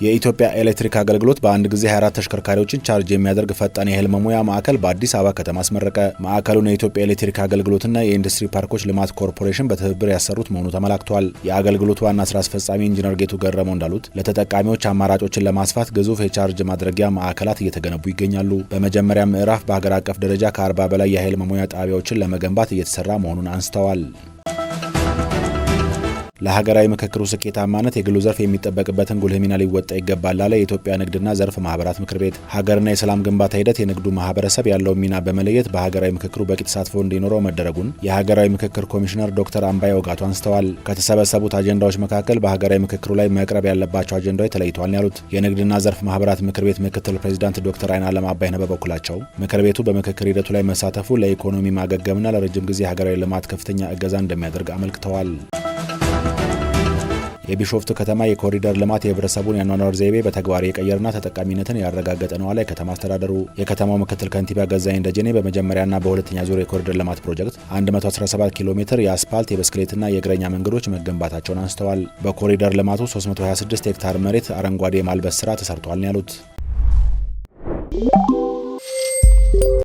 የኢትዮጵያ ኤሌክትሪክ አገልግሎት በአንድ ጊዜ 24 ተሽከርካሪዎችን ቻርጅ የሚያደርግ ፈጣን የኃይል መሙያ ማዕከል በአዲስ አበባ ከተማ አስመረቀ። ማዕከሉን የኢትዮጵያ ኤሌክትሪክ አገልግሎትና የኢንዱስትሪ ፓርኮች ልማት ኮርፖሬሽን በትብብር ያሰሩት መሆኑ ተመላክቷል። የአገልግሎቱ ዋና ስራ አስፈጻሚ ኢንጂነር ጌቱ ገረመው እንዳሉት ለተጠቃሚዎች አማራጮችን ለማስፋት ግዙፍ የቻርጅ ማድረጊያ ማዕከላት እየተገነቡ ይገኛሉ። በመጀመሪያ ምዕራፍ በሀገር አቀፍ ደረጃ ከ40 በላይ የኃይል መሙያ ጣቢያዎችን ለመገንባት እየተሰራ መሆኑን አንስተዋል። ለሀገራዊ ምክክሩ ስኬታማነት የግሉ ዘርፍ የሚጠበቅበትን ጉልህ ሚና ሊወጣ ይገባል አለ የኢትዮጵያ ንግድና ዘርፍ ማህበራት ምክር ቤት። ሀገርና የሰላም ግንባታ ሂደት የንግዱ ማህበረሰብ ያለውን ሚና በመለየት በሀገራዊ ምክክሩ በቂ ተሳትፎ እንዲኖረው መደረጉን የሀገራዊ ምክክር ኮሚሽነር ዶክተር አምባዬ ወጋቱ አንስተዋል። ከተሰበሰቡት አጀንዳዎች መካከል በሀገራዊ ምክክሩ ላይ መቅረብ ያለባቸው አጀንዳዎች ተለይተዋል ያሉት የንግድና ዘርፍ ማህበራት ምክር ቤት ምክትል ፕሬዚዳንት ዶክተር አይናለም አባይነህ በበኩላቸው ምክር ቤቱ በምክክር ሂደቱ ላይ መሳተፉ ለኢኮኖሚ ማገገምና ለረጅም ጊዜ ሀገራዊ ልማት ከፍተኛ እገዛ እንደሚያደርግ አመልክተዋል። የቢሾፍቱ ከተማ የኮሪደር ልማት የህብረተሰቡን የአኗኗር ዘይቤ በተግባር የቀየረና ተጠቃሚነትን ያረጋገጠ ነው አለ የከተማ አስተዳደሩ። የከተማው ምክትል ከንቲባ ገዛኸኝ ደጀኔ በመጀመሪያና በሁለተኛ ዙር የኮሪደር ልማት ፕሮጀክት 117 ኪሎ ሜትር የአስፓልት የብስክሌትና የእግረኛ መንገዶች መገንባታቸውን አንስተዋል። በኮሪደር ልማቱ 326 ሄክታር መሬት አረንጓዴ የማልበስ ስራ ተሰርቷል ያሉት